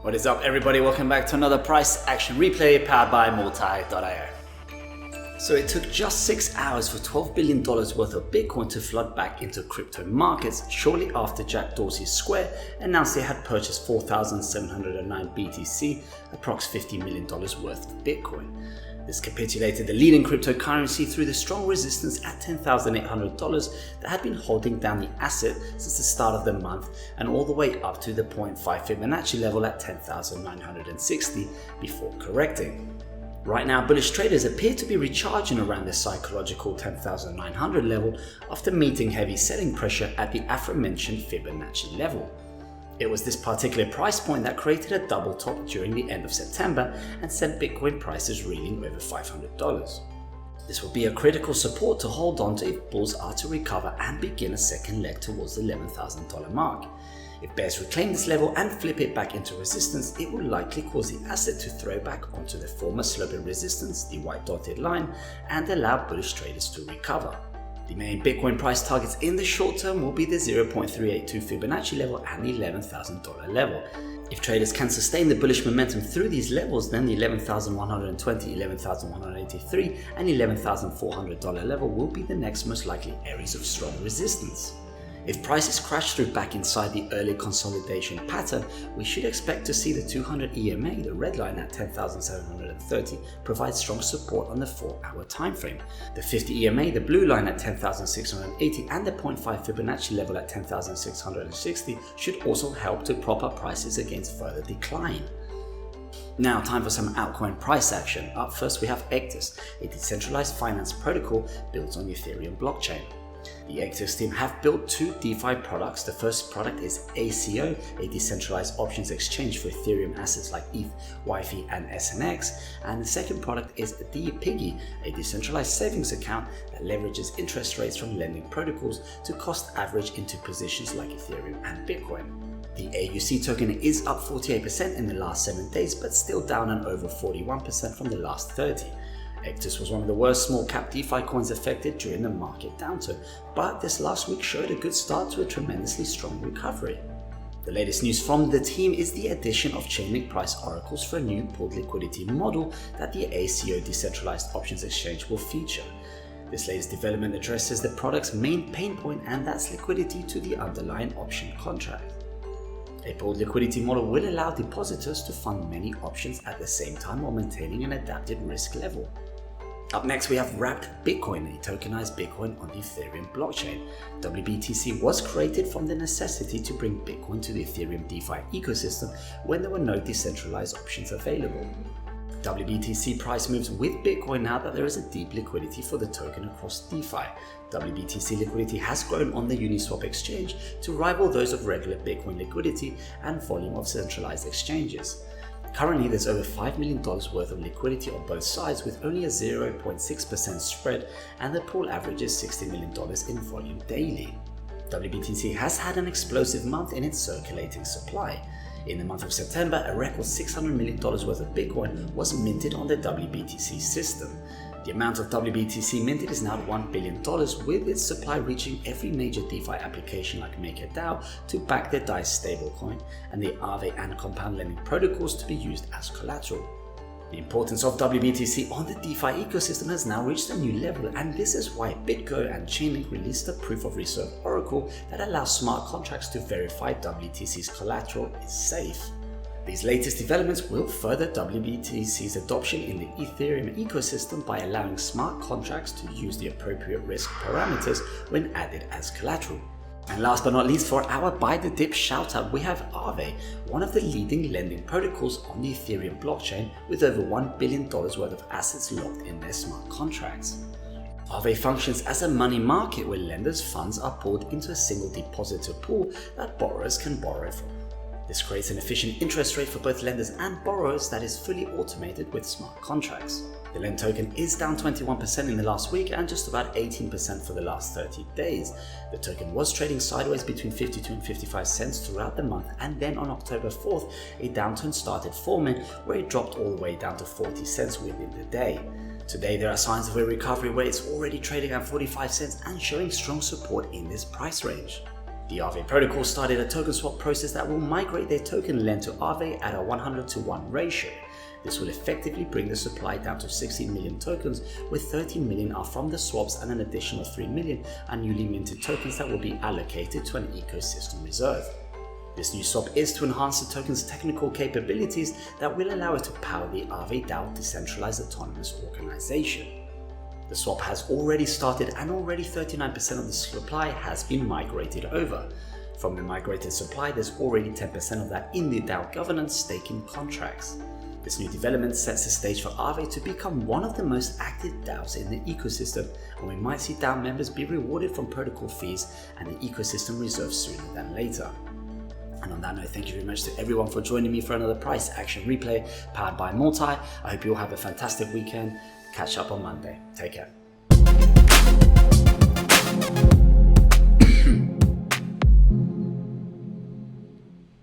What is up, everybody? Welcome back to another price action replay powered by multi.io. So it took just 6 hours for $12 billion worth of Bitcoin to flood back into crypto markets shortly after Jack Dorsey's Square announced they had purchased 4,709 BTC, approx $50 million worth of Bitcoin. This capitulated the leading cryptocurrency through the strong resistance at $10,800 that had been holding down the asset since the start of the month and all the way up to the 0.5 Fibonacci level at 10,960 before correcting. Right now, bullish traders appear to be recharging around the psychological 10,900 level after meeting heavy selling pressure at the aforementioned Fibonacci level. It was this particular price point that created a double top during the end of September and sent Bitcoin prices reeling over $500. This will be a critical support to hold on to if bulls are to recover and begin a second leg towards the $11,000 mark. If bears reclaim this level and flip it back into resistance, it will likely cause the asset to throw back onto the former sloping resistance, the white dotted line, and allow bullish traders to recover. The main Bitcoin price targets in the short term will be the 0.382 Fibonacci level and the $11,000 level. If traders can sustain the bullish momentum through these levels, then the 11,120, 11,183 and $11,400 level will be the next most likely areas of strong resistance. If prices crash through back inside the early consolidation pattern, we should expect to see the 200 EMA, the red line at 10,730, provide strong support on the 4-hour time frame. The 50 EMA, the blue line at 10,680, and the 0.5 Fibonacci level at 10,660 should also help to prop up prices against further decline. Now, time for some altcoin price action. Up first, we have Auctus, a decentralized finance protocol built on the Ethereum blockchain. The Auctus team have built two DeFi products. The first product is ACO, a decentralized options exchange for Ethereum assets like ETH, YFI, and SNX. And the second product is DPiggy, a decentralized savings account that leverages interest rates from lending protocols to cost average into positions like Ethereum and Bitcoin. The AUC token is up 48% in the last 7 days, but still down and over 41% from the last 30. Auctus was one of the worst small cap DeFi coins affected during the market downturn, but this last week showed a good start to a tremendously strong recovery. The latest news from the team is the addition of Chainlink price oracles for a new pooled liquidity model that the ACO decentralized options exchange will feature. This latest development addresses the product's main pain point, and that's liquidity to the underlying option contract. A pooled liquidity model will allow depositors to fund many options at the same time while maintaining an adapted risk level. Up next, we have Wrapped Bitcoin, a tokenized Bitcoin on the Ethereum blockchain. WBTC was created from the necessity to bring Bitcoin to the Ethereum DeFi ecosystem when there were no decentralized options available. WBTC price moves with Bitcoin now that there is a deep liquidity for the token across DeFi. WBTC liquidity has grown on the Uniswap exchange to rival those of regular Bitcoin liquidity and volume of centralized exchanges. Currently, there's over $5 million worth of liquidity on both sides with only a 0.6% spread, and the pool averages $60 million in volume daily. WBTC has had an explosive month in its circulating supply. In the month of September, a record $600 million worth of Bitcoin was minted on the WBTC system. The amount of WBTC minted is now $1 billion, with its supply reaching every major DeFi application like MakerDAO to back the DICE stablecoin and the AAVE and compound lending protocols to be used as collateral. The importance of WBTC on the DeFi ecosystem has now reached a new level, and this is why BitGo and Chainlink released a proof of reserve oracle that allows smart contracts to verify WBTC's collateral is safe. These latest developments will further WBTC's adoption in the Ethereum ecosystem by allowing smart contracts to use the appropriate risk parameters when added as collateral. And last but not least, for our buy the dip shout out, we have AAVE, one of the leading lending protocols on the Ethereum blockchain with over $1 billion worth of assets locked in their smart contracts. AAVE functions as a money market where lenders' funds are pooled into a single depositor pool that borrowers can borrow from. This creates an efficient interest rate for both lenders and borrowers that is fully automated with smart contracts. The Lend token is down 21% in the last week and just about 18% for the last 30 days. The token was trading sideways between 52 and 55 cents throughout the month, and then on October 4th, a downturn started forming where it dropped all the way down to 40 cents within the day. Today there are signs of a recovery where it's already trading at 45 cents and showing strong support in this price range. The AAVE protocol started a token swap process that will migrate their token lent to AAVE at a 100-to-1 ratio. This will effectively bring the supply down to 16 million tokens, with 13 million are from the swaps and an additional 3 million are newly minted tokens that will be allocated to an ecosystem reserve. This new swap is to enhance the token's technical capabilities that will allow it to power the AAVE DAO decentralized autonomous organization. The swap has already started and already 39% of the supply has been migrated over. From the migrated supply, there's already 10% of that in the DAO governance staking contracts. This new development sets the stage for AAVE to become one of the most active DAOs in the ecosystem, and we might see DAO members be rewarded from protocol fees and the ecosystem reserves sooner than later. And on that note, thank you very much to everyone for joining me for another price action replay powered by Multi. I hope you all have a fantastic weekend. Catch up on Monday. Take care.